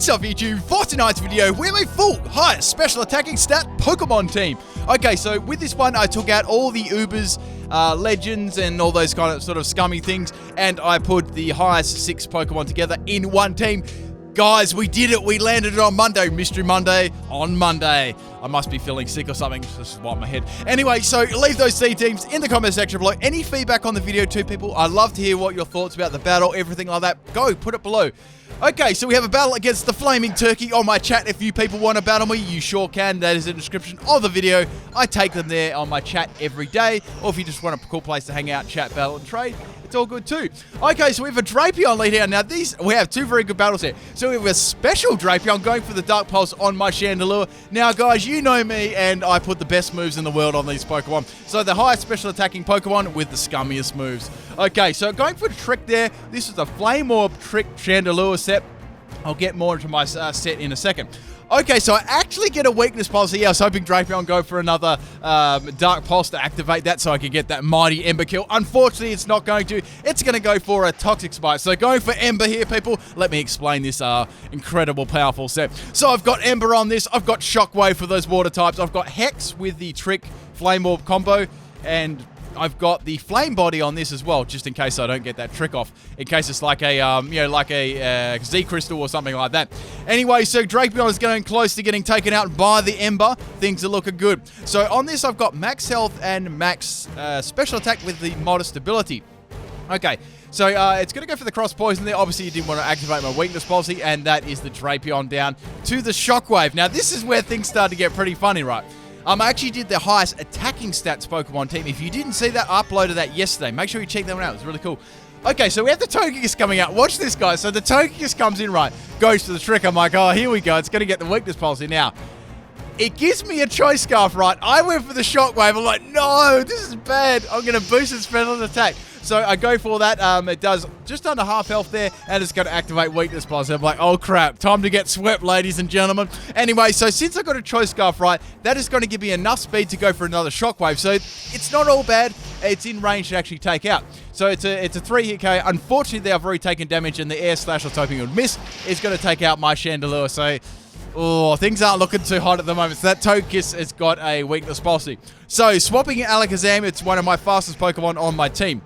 is up YouTube for tonight's video. We have a full highest special attacking stat Pokemon team. Okay, so with this one I took out all the Ubers, legends and all those kind of sort of scummy things, and I put the highest 6 Pokemon together in one team. Guys, we did it. We landed it on Monday. Mystery Monday on Monday. I must be feeling sick or something. This is why my head. Anyway, so leave those C teams in the comment section below. Any feedback on the video too, people? I'd love to hear what your thoughts about the battle, everything like that. Go, put it below. Okay, so we have a battle against the Flaming Turkey on my chat. If you people want to battle me, you sure can. That is in the description of the video. I take them there on my chat every day. Or if you just want a cool place to hang out, chat, battle, and trade, it's all good too. Okay, so we have a Drapion lead here. Now we have 2 very good battles here. So we have a special Drapion going for the Dark Pulse on my Chandelure. Now guys, you know me and I put the best moves in the world on these Pokemon. So the highest special attacking Pokemon with the scummiest moves. Okay, so going for the trick there. This is a Flame Orb trick Chandelure set. I'll get more into my set in a second. Okay, so I actually get a weakness pulse here. I was hoping Drapion go for another Dark Pulse to activate that so I could get that mighty Ember kill. Unfortunately, it's not going to. It's going to go for a Toxic Spike. So going for Ember here, people. Let me explain this incredible, powerful set. So I've got Ember on this. I've got Shockwave for those water types. I've got Hex with the Trick Flame Orb combo. And I've got the Flame Body on this as well, just in case I don't get that trick off. In case it's like a, Z Crystal or something like that. Anyway, so Drapion is getting close to getting taken out by the Ember. Things are looking good. So on this, I've got max health and max special attack with the modest ability. Okay, so it's going to go for the cross poison there. Obviously, you didn't want to activate my weakness policy, and that is the Drapion down to the Shockwave. Now, this is where things start to get pretty funny, right? I actually did the highest attacking stats Pokemon team. If you didn't see that, I uploaded that yesterday. Make sure you check that one out. It was really cool. Okay, so we have the Togekiss coming out. Watch this, guys. So the Togekiss comes in, right, goes to the trick. I'm like, oh, here we go. It's going to get the weakness policy now. It gives me a choice scarf, right? I went for the Shockwave. I'm like, no, this is bad. I'm going to boost its special attack. So I go for that. It does just under half health there, and it's going to activate weakness policy. I'm like, oh crap, time to get swept, ladies and gentlemen. Anyway, so since I got a choice scarf right, that is going to give me enough speed to go for another Shockwave. So it's not all bad. It's in range to actually take out. So it's a 3-hit KO. Unfortunately, I've already taken damage, and the Air Slash I was hoping it would miss is going to take out my Chandelure. So, oh, things aren't looking too hot at the moment. So that Togekiss has got a weakness policy. So swapping Alakazam, it's one of my fastest Pokemon on my team.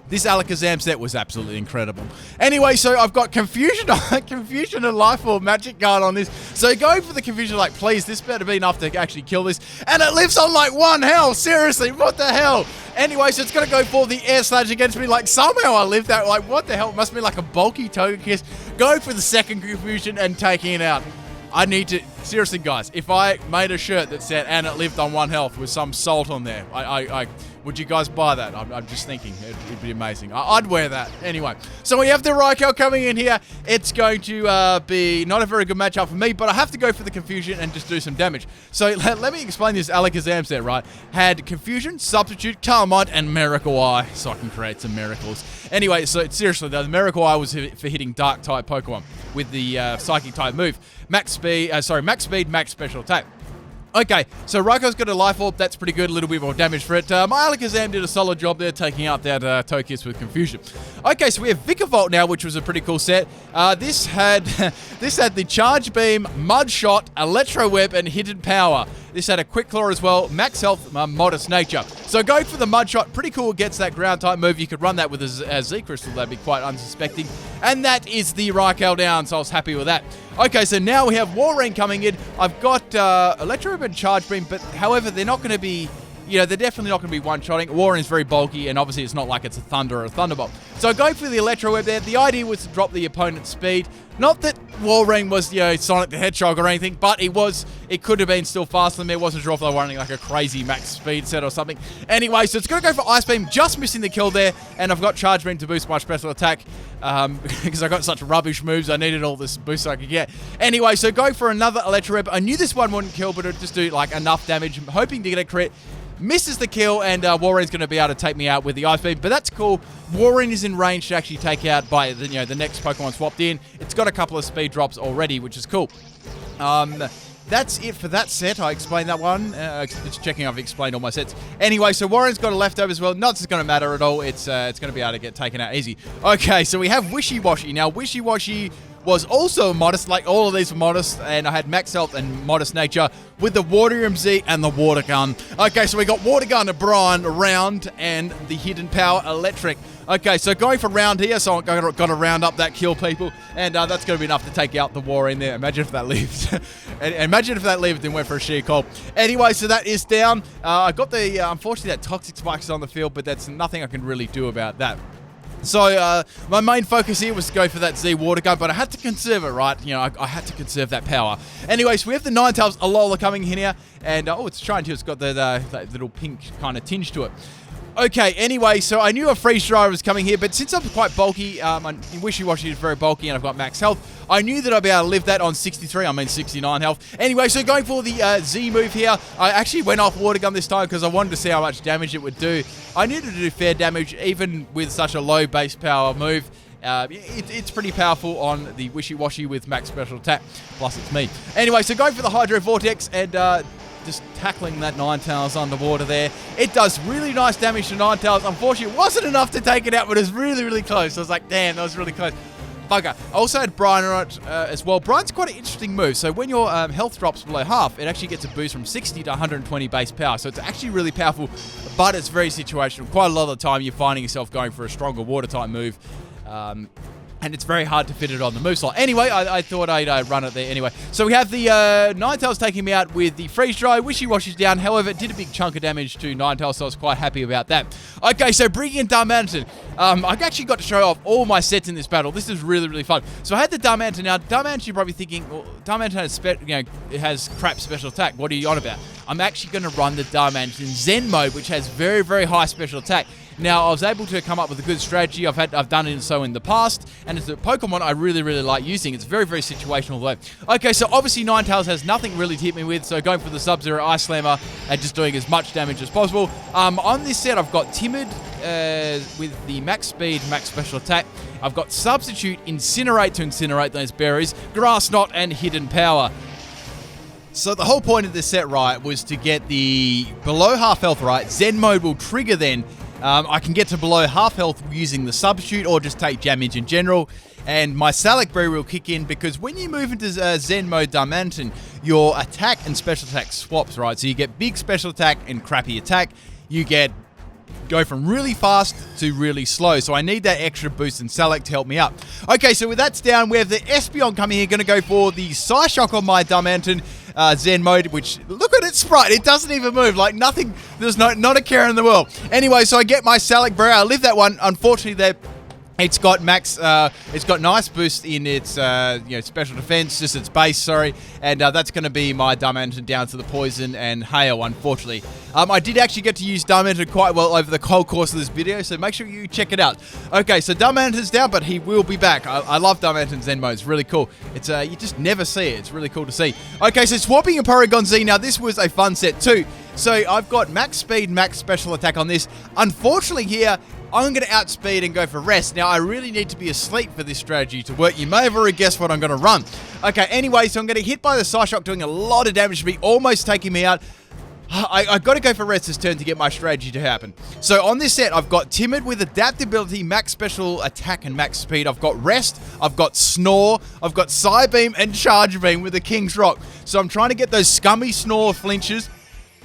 This Alakazam set was absolutely incredible. Anyway, so I've got Confusion and Life Orb Magic Guard on this. So going for the Confusion, like, please, this better be enough to actually kill this. And it lives on like 1 health. Seriously, what the hell? Anyway, so it's going to go for the Air Slash against me. Like, somehow I lived that. Like, what the hell? It must be like a bulky Togekiss. Go for the second Confusion and taking it out. I need to, seriously guys, if I made a shirt that said, and it lived on 1 health with some salt on there, would you guys buy that? I'm just thinking, it'd be amazing. I'd wear that. Anyway, so we have the Raikou coming in here. It's going to be not a very good matchup for me, but I have to go for the Confusion and just do some damage. So let me explain this Alakazam set, right? Had Confusion, Substitute, Calmite, and Miracle Eye, so I can create some miracles. Anyway, so seriously though, the Miracle Eye was for hitting Dark-type Pokemon with the Psychic-type move. Max speed, max special attack. Okay, so Raikou's got a Life Orb. That's pretty good. A little bit more damage for it. My Alakazam did a solid job there, taking out that Togekiss with Confusion. Okay, so we have Vikavolt now, which was a pretty cool set. This had the Charge Beam, Mud Shot, Electro Web, and Hidden Power. This had a Quick Claw as well, max health, modest nature. So going for the Mud Shot, pretty cool. Gets that ground type move. You could run that with a Z Crystal. That'd be quite unsuspecting. And that is the Raikou down, so I was happy with that. Okay, so now we have Walrein coming in. I've got Electro Web and Charge Beam, but however, they're not going to be, they're definitely not going to be one-shotting. Walrein's very bulky, and obviously it's not like it's a Thunder or a Thunderbolt. So going for the Electro Web there, the idea was to drop the opponent's speed. Not that Walrein was, Sonic the Hedgehog or anything, but it could have been still faster than me. I wasn't sure if they were running like a crazy max speed set or something. Anyway, so it's going to go for Ice Beam, just missing the kill there, and I've got Charge Beam to boost my special attack, because I got such rubbish moves, I needed all this boost I could get. Anyway, so going for another Electro Web. I knew this one wouldn't kill, but it would just do like enough damage. I'm hoping to get a crit. Misses the kill, and Walrein's going to be able to take me out with the Ice Beam, but that's cool. Walrein is in range to actually take out by the next Pokemon swapped in. It's got a couple of speed drops already, which is cool. That's it for that set. I explained that one. Just checking I've explained all my sets. Anyway, so Warren's got a leftover as well. Not that it's going to matter at all. It's going to be able to get taken out easy. Okay, so we have Wishy Washy. Now, Wishy Washy was also modest, like all of these were modest, and I had max health and modest nature with the Porygon-Z and the water gun. Okay, so we got water gun to Brian, round, and the hidden power electric. Okay, so going for round here, so I've got to round up that kill, people, and that's going to be enough to take out the war in there. Imagine if that lived. Imagine if that lived and went for a sheer call. Anyway, so that is down. I got the, unfortunately, that toxic spike is on the field, but that's nothing I can really do about that. So my main focus here was to go for that Z water gun, but I had to conserve it, right? You know, I had to conserve that power. Anyway, so we have the Ninetales Alola coming in here, and oh, it's trying to. It's got that little pink kind of tinge to it. Okay, anyway, so I knew a freeze dry was coming here, but since I'm quite bulky, Wishy-Washy is very bulky and I've got max health, I knew that I'd be able to live that on 69 health. Anyway, so going for the Z move here, I actually went off water gun this time because I wanted to see how much damage it would do. I needed to do fair damage even with such a low base power move. It's pretty powerful on the Wishy-Washy with max special attack, plus it's me. Anyway, so going for the Hydro Vortex and just tackling that Ninetales underwater there. It does really nice damage to Ninetales. Unfortunately, it wasn't enough to take it out, but it was really, really close. I was like, damn, that was really close. Bugger. I also had Brian on it as well. Brian's quite an interesting move. So when your health drops below half, it actually gets a boost from 60 to 120 base power. So it's actually really powerful, but it's very situational. Quite a lot of the time, you're finding yourself going for a stronger water type move. And it's very hard to fit it on the move slot. Anyway, I thought I'd run it there anyway. So we have the Ninetales taking me out with the freeze dry. Wishy-Washy's down. However, it did a big chunk of damage to Ninetales, so I was quite happy about that. Okay, so bringing in Darmanitan. I actually got to show off all my sets in this battle. This is really, really fun. So I had the Darmanitan. Now, Darmanitan, you're probably thinking, well, Darmanitan it has crap special attack. What are you on about? I'm actually going to run the Darmanitan Zen mode, which has very, very high special attack. Now, I was able to come up with a good strategy. I've done it so in the past, and it's a Pokemon I really, really like using. It's very, very situational though. Okay, so obviously Ninetales has nothing really to hit me with, so going for the Sub-Zero Ice Slammer and just doing as much damage as possible. On this set, I've got Timid with the max speed, max special attack. I've got Substitute, Incinerate to incinerate those berries, Grass Knot, and Hidden Power. So the whole point of this set, right, was to get the below half health right. Zen mode will trigger then. I can get to below half health using the substitute or just take damage in general. And my Salac Berry will kick in because when you move into Zen mode Darmanitan, your attack and special attack swaps, right? So you get big special attack and crappy attack. You go from really fast to really slow. So I need that extra boost in Salac to help me up. Okay, so with that down, we have the Espeon coming here. Going to go for the Psyshock on my Darmanitan Zen mode, which, look at its sprite. It doesn't even move. Like nothing. There's not a care in the world. Anyway, so I get my Salac Berry. I live that one. Unfortunately, it's got nice boost in its special defense, just its base, sorry, and that's going to be my Darmanitan down to the poison and hail, unfortunately. I did actually get to use Darmanitan quite well over the whole course of this video, so make sure you check it out. Okay, so Darmanitan's down, but he will be back. I love Darmanitan's Zen mode. It's really cool. It's you just never see it. It's really cool to see. Okay, so swapping a Porygon-Z. Now, this was a fun set too. So I've got max speed, max special attack on this. Unfortunately here, I'm going to outspeed and go for rest. Now, I really need to be asleep for this strategy to work. You may have already guessed what I'm going to run. Okay, anyway, so I'm going to hit by the Psyshock, doing a lot of damage to me, almost taking me out. I've got to go for rest this turn to get my strategy to happen. So on this set, I've got Timid with adaptability, max special attack, and max speed. I've got rest, I've got Snore, I've got Psybeam, and Charge Beam with the King's Rock. So I'm trying to get those scummy Snore flinches,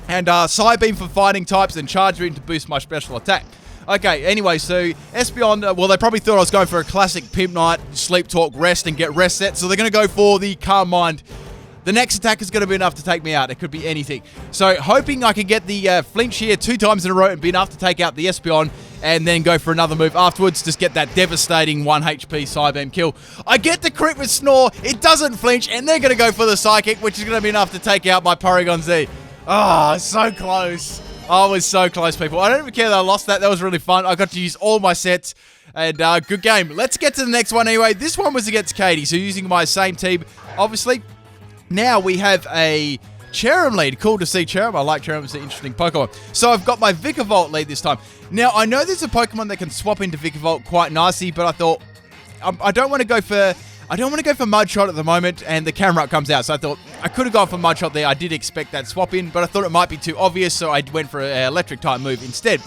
and Psybeam for fighting types, and Charge Beam to boost my special attack. Okay, anyway, so Espeon, well, they probably thought I was going for a classic Pimpnite, Sleep Talk, Rest, and get rest set, so they're going to go for the Calm Mind. The next attack is going to be enough to take me out. It could be anything. So, hoping I can get the flinch here 2 times in a row and be enough to take out the Espeon, and then go for another move afterwards, just get that devastating 1 HP Psybeam kill. I get the crit with Snore, it doesn't flinch, and they're going to go for the Psychic, which is going to be enough to take out my Porygon-Z. Oh, so close. I was so close, people. I don't even care that I lost that. That was really fun. I got to use all my sets. And good game. Let's get to the next one anyway. This one was against Katie, so using my same team, obviously. Now we have a Cherrim lead. Cool to see Cherrim. I like Cherrim. It's an interesting Pokemon. So I've got my Vikavolt lead this time. Now, I know there's a Pokemon that can swap into Vikavolt quite nicely, but I thought I don't want to go for Mudshot at the moment, and the Camerupt comes out. So I thought I could have gone for Mudshot there. I did expect that swap in, but I thought it might be too obvious, so I went for an electric type move instead.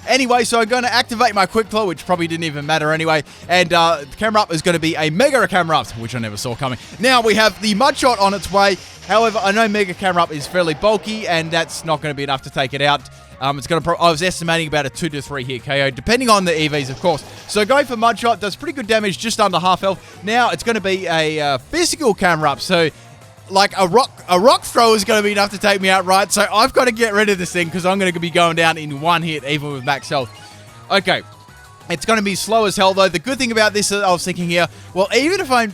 Anyway, so I'm going to activate my Quick Claw, which probably didn't even matter anyway. And the camera up is going to be a Mega Camera Up, which I never saw coming. Now we have the Mudshot on its way. However, I know Mega Camera Up is fairly bulky, and that's not going to be enough to take it out. It's going to. I was estimating about a 2 to 3 hit KO, depending on the EVs, of course. So going for Mudshot does pretty good damage, just under half health. Now it's going to be a physical camera up, so like a rock throw is going to be enough to take me out, right? So I've got to get rid of this thing because I'm going to be going down in one hit, even with max health. Okay, it's going to be slow as hell though. The good thing about this, I was thinking here, well, even if I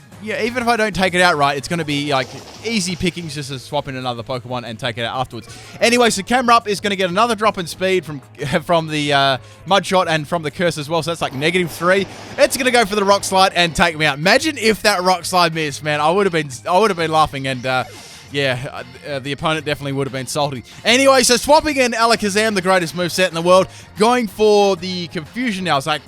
don't take it out right, it's going to be like easy pickings just to swap in another Pokemon and take it out afterwards. Anyway, so camera up is going to get another drop in speed from the Mudshot and from the Curse as well. So that's like -3. It's going to go for the Rock Slide and take me out. Imagine if that Rock Slide missed, man. I would have been laughing, and the opponent definitely would have been salty. Anyway, so swapping in Alakazam, the greatest moveset in the world, going for the Confusion now. It's like,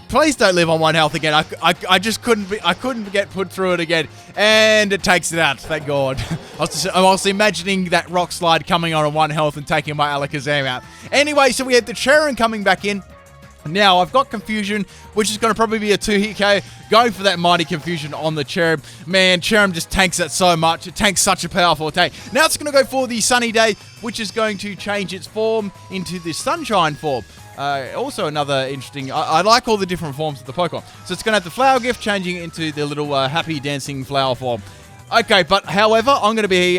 please don't live on 1 health again. I just couldn't get put through it again. And it takes it out, thank God. I was imagining that Rock Slide coming on 1 health and taking my Alakazam out. Anyway, so we have the Cheran coming back in. Now, I've got Confusion, which is going to probably be a 2-hit KO. Going for that Mighty Confusion on the Cherub. Man, Cherub just tanks that so much. It tanks such a powerful attack. Now it's going to go for the Sunny Day, which is going to change its form into the Sunshine form. Also another interesting... I like all the different forms of the Pokemon. So it's going to have the Flower Gift changing into the little happy dancing flower form. Okay, but however, I'm going to be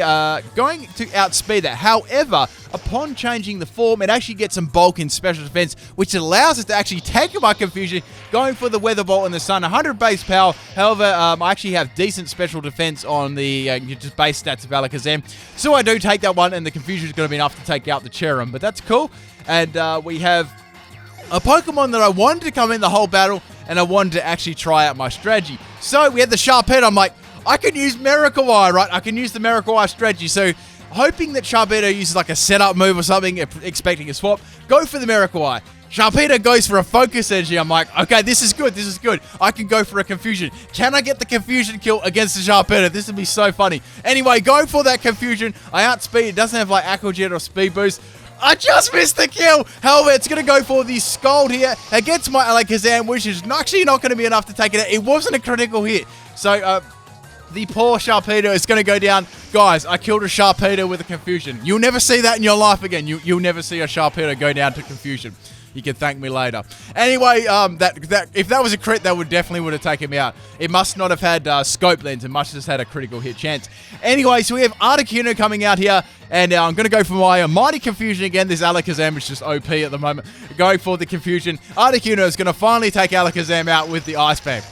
going to outspeed that. However, upon changing the form, it actually gets some bulk in special defense, which allows us to actually take my Confusion, going for the Weather Bolt and the Sun, 100 base power. However, I actually have decent special defense on the just base stats of Alakazam. So I do take that one, and the Confusion is going to be enough to take out the Cherum, but that's cool. And we have a Pokemon that I wanted to come in the whole battle, and I wanted to actually try out my strategy. So we had the Sharpedo. I'm like, I can use Miracle Eye, right? I can use the Miracle Eye strategy. So hoping that Sharpedo uses like a setup move or something, expecting a swap, go for the Miracle Eye. Sharpedo goes for a Focus Energy. I'm like, okay, this is good. This is good. I can go for a Confusion. Can I get the Confusion kill against the Sharpedo? This would be so funny. Anyway, going for that Confusion. I outspeed. It doesn't have like Aqua Jet or Speed Boost. I just missed the kill. However, it's going to go for the Scald here against my Alakazam, which is actually not going to be enough to take it out. It wasn't a critical hit. So, the poor Sharpedo is going to go down. Guys, I killed a Sharpedo with a Confusion. You'll never see that in your life again. You'll never see a Sharpedo go down to Confusion. You can thank me later. Anyway, if that was a crit, that would have taken me out. It must not have had Scope Lens. It must have just had a critical hit chance. Anyway, so we have Articuno coming out here. And I'm going to go for my Mighty Confusion again. This Alakazam is just OP at the moment. Going for the Confusion. Articuno is going to finally take Alakazam out with the Ice Beam.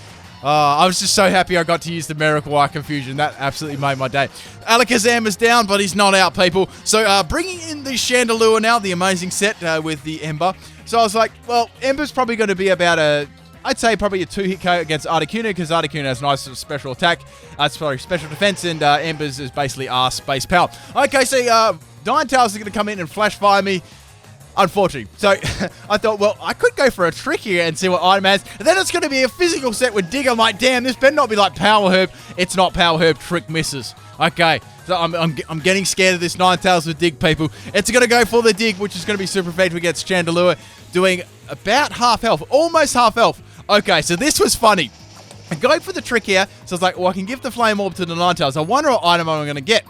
I was just so happy I got to use the Miracle Eye Confusion. That absolutely made my day. Alakazam is down, but he's not out, people. So bringing in the Chandelure now, the amazing set with the Ember. So I was like, well, Ember's probably going to be about I'd say probably a 2-hit KO against Articuno, because Articuno has nice special attack. Special defense, and Ember's is basically base power. Okay, so Ninetales is going to come in and Flash Fire me. Unfortunately. So I thought, well, I could go for a trick here and see what item has. And then it's going to be a physical set with Dig. I'm like, damn, this better not be like Power Herb. It's not Power Herb. Trick misses. Okay. So I'm getting scared of this Ninetales with Dig, people. It's going to go for the Dig, which is going to be super effective against Chandelure, doing about half health. Almost half health. Okay, so this was funny. I'm going for the trick here. So I was like, well, I can give the Flame Orb to the Ninetales. I wonder what item I'm going to get.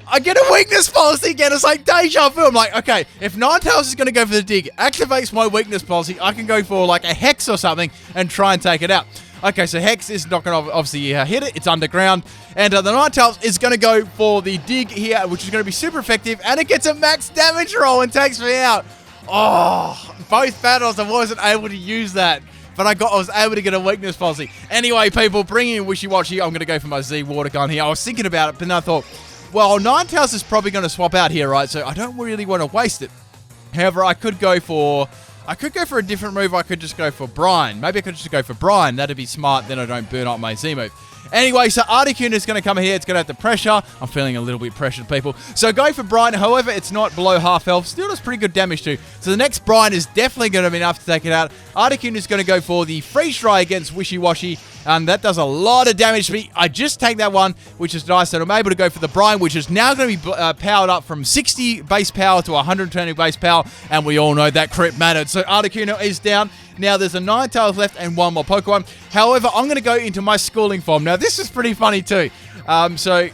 I get a weakness policy again. It's like deja vu. I'm like, okay, if Ninetales is going to go for the Dig, activates my weakness policy, I can go for like a Hex or something and try and take it out. Okay, so Hex is not going to obviously hit it. It's underground. And the Ninetales is going to go for the Dig here, which is going to be super effective. And it gets a max damage roll and takes me out. Oh, both battles I wasn't able to use that. But I was able to get a weakness policy. Anyway, people, bringing in Wishy-Washy. I'm going to go for my Z Water Gun here. I was thinking about it, but then I thought, well, Ninetales is probably going to swap out here, right? So I don't really want to waste it. However, I could go for a different move. I could just go for Brine. Maybe I could just go for Brine. That'd be smart. Then I don't burn up my Z move. Anyway, so Articuno is going to come here. It's going to have the pressure. I'm feeling a little bit pressured, people. So go for Brine. However, it's not below half health. Still does pretty good damage too. So the next Brine is definitely going to be enough to take it out. Articuno is going to go for the Freeze Dry against Wishy-Washy. That does a lot of damage to me. I just take that one, which is nice. And I'm able to go for the Brine, which is now going to be powered up from 60 base power to 120 base power. And we all know that crit mattered. So Articuno is down. Now there's a Ninetales left and one more Pokemon. However, I'm going to go into my schooling form. Now this is pretty funny too. So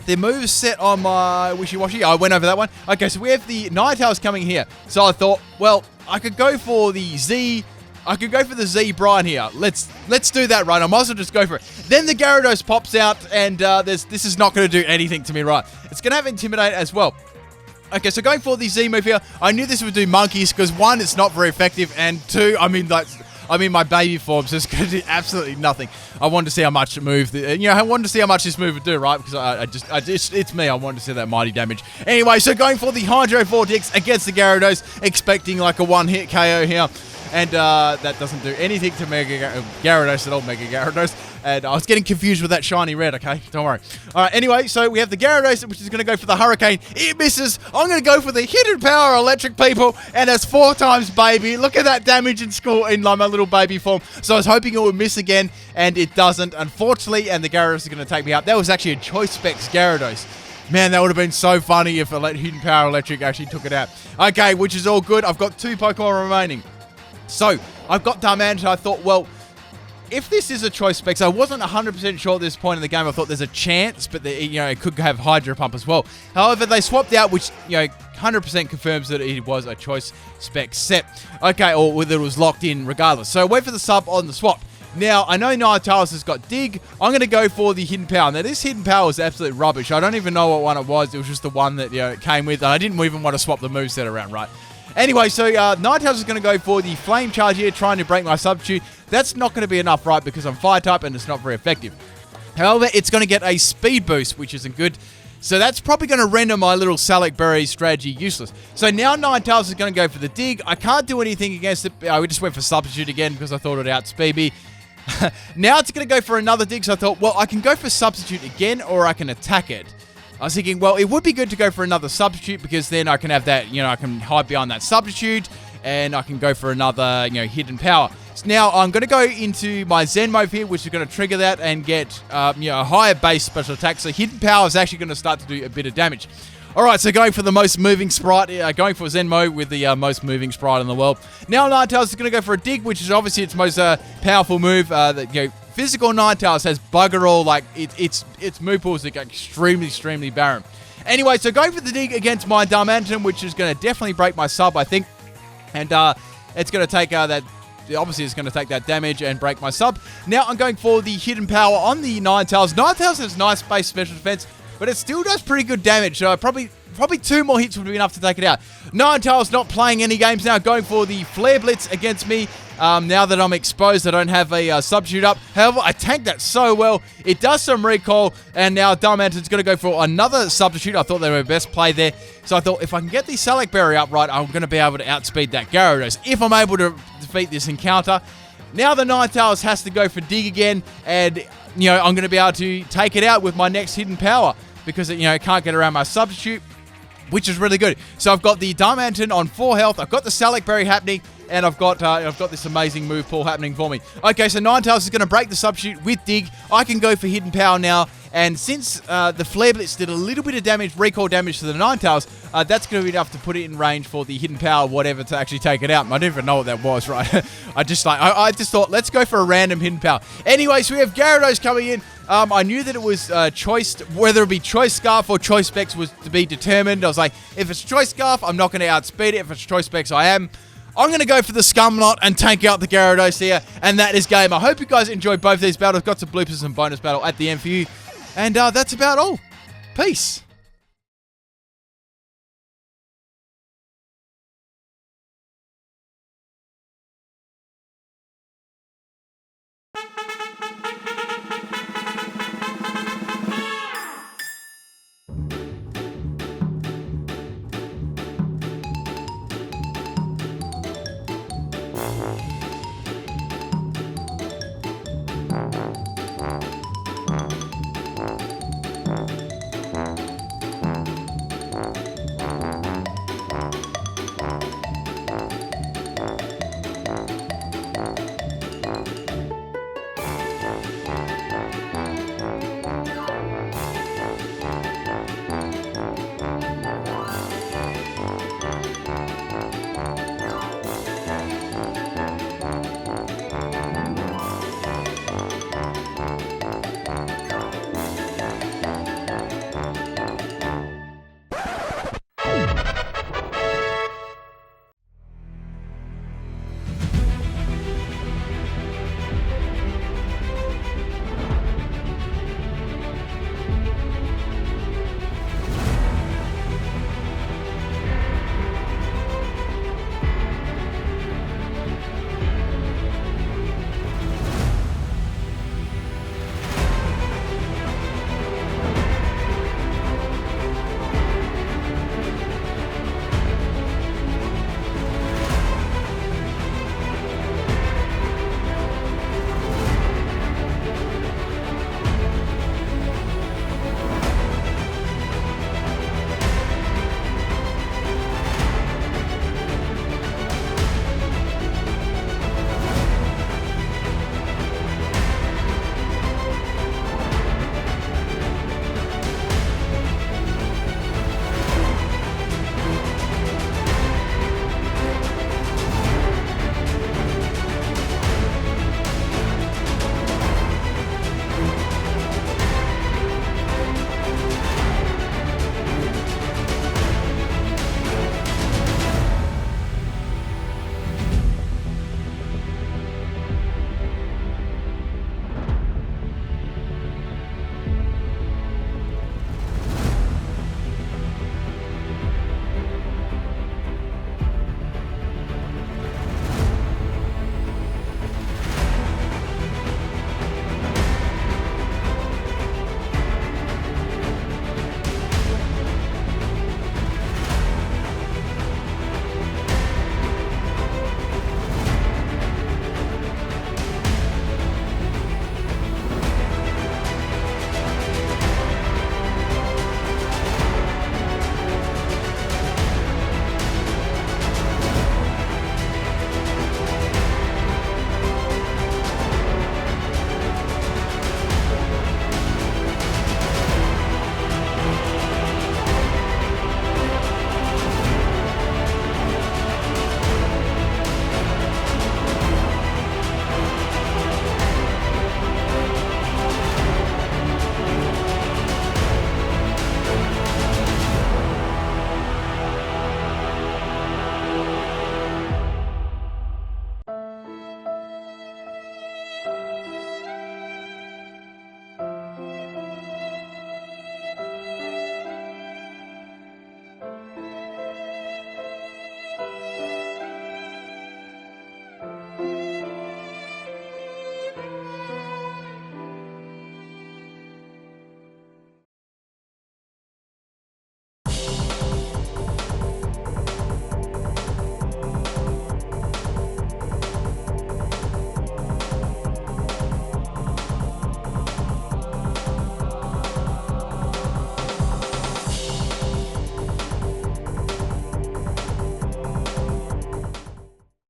the move's set on my Wishy-Washy. I went over that one. Okay, so we have the Ninetales coming here. So I thought, well, I could go for the Z. I could go for the Z Brine here. Let's do that, right? I might as well just go for it. Then the Gyarados pops out, and this is not going to do anything to me, right? It's going to have Intimidate as well. Okay, so going for the Z move here, I knew this would do monkeys because one, it's not very effective, and two, I mean my baby form, so it's going to do absolutely nothing. I wanted to see how much it moved. I wanted to see how much this move would do, right? Because it's me. I wanted to see that mighty damage. Anyway, so going for the Hydro Vortex against the Gyarados, expecting like a one-hit KO here. And that doesn't do anything to Mega Gyarados at all, Mega Gyarados. And I was getting confused with that shiny red, okay? Don't worry. All right, anyway, so we have the Gyarados, which is going to go for the Hurricane. It misses. I'm going to go for the Hidden Power Electric, people. And it's 4 times baby. Look at that damage in school in like, my little baby form. So I was hoping it would miss again, and it doesn't, unfortunately. And the Gyarados is going to take me out. That was actually a Choice Specs Gyarados. Man, that would have been so funny if Hidden Power Electric actually took it out. Okay, which is all good. I've got 2 Pokemon remaining. So, I've got Darmanitan. I thought, well, if this is a Choice Specs, I wasn't 100% sure at this point in the game. I thought there's a chance, but it could have Hydro Pump as well. However, they swapped out, which 100% confirms that it was a Choice Spec set. Okay, or whether it was locked in regardless. So, wait for the sub on the swap. Now, I know Ninetales has got Dig. I'm going to go for the Hidden Power. Now, this Hidden Power is absolute rubbish. I don't even know what one it was. It was just the one that it came with. And I didn't even want to swap the moveset around, right? Anyway, so Ninetales is going to go for the Flame Charge here, trying to break my Substitute. That's not going to be enough, right, because I'm Fire-type and it's not very effective. However, it's going to get a Speed Boost, which isn't good. So that's probably going to render my little Salac Berry strategy useless. So now Ninetales is going to go for the Dig. I can't do anything against it. We just went for Substitute again because I thought it would outspeed me. Now it's going to go for another Dig, so I thought, well, I can go for Substitute again or I can attack it. I was thinking, well, it would be good to go for another Substitute because then I can have that, I can hide behind that Substitute and I can go for another, Hidden Power. So now I'm going to go into my Zen move here, which is going to trigger that and get, a higher base special attack. So Hidden Power is actually going to start to do a bit of damage. All right, so going for the most moving sprite, going for Zen mode with the most moving sprite in the world. Now Ninetales is going to go for a Dig, which is obviously its most powerful move. Physical Ninetales has bugger all, like its move pools are extremely barren. Anyway, so going for the Dig against my Darmanitan, which is going to definitely break my sub, I think. And it's going to take that. Obviously, it's going to take that damage and break my sub. Now I'm going for the Hidden Power on the Ninetales. Ninetales has nice base special defense, but it still does pretty good damage. So probably 2 more hits would be enough to take it out. Ninetales not playing any games now, going for the Flare Blitz against me. Now that I'm exposed, I don't have a Substitute up. However, I tanked that so well. It does some recall, and now Darmanitan's going to go for another Substitute. I thought they were best play there. So I thought if I can get the Salac Berry up right, I'm going to be able to outspeed that Gyarados if I'm able to defeat this encounter. Now the Ninetales has to go for Dig again, and I'm going to be able to take it out with my next Hidden Power because it can't get around my Substitute, which is really good. So I've got the Darmanitan on 4 health. I've got the Salac Berry happening, and I've got this amazing move pool happening for me. Okay, so Ninetales is going to break the Substitute with Dig. I can go for Hidden Power now, and since the Flare Blitz did a little bit of damage, recall damage to the Ninetales, that's going to be enough to put it in range for the Hidden Power, whatever, to actually take it out. I didn't even know what that was, right? I just thought, let's go for a random Hidden Power. Anyway, so we have Gyarados coming in. I knew that it was choiced, whether it be Choice Scarf or Choice Specs was to be determined. I was like, if it's Choice Scarf, I'm not going to outspeed it. If it's Choice Specs, I am. I'm going to go for the Scumlot and tank out the Gyarados here, and that is game. I hope you guys enjoyed both these battles. Got some bloopers and bonus battle at the end for you. And that's about all. Peace.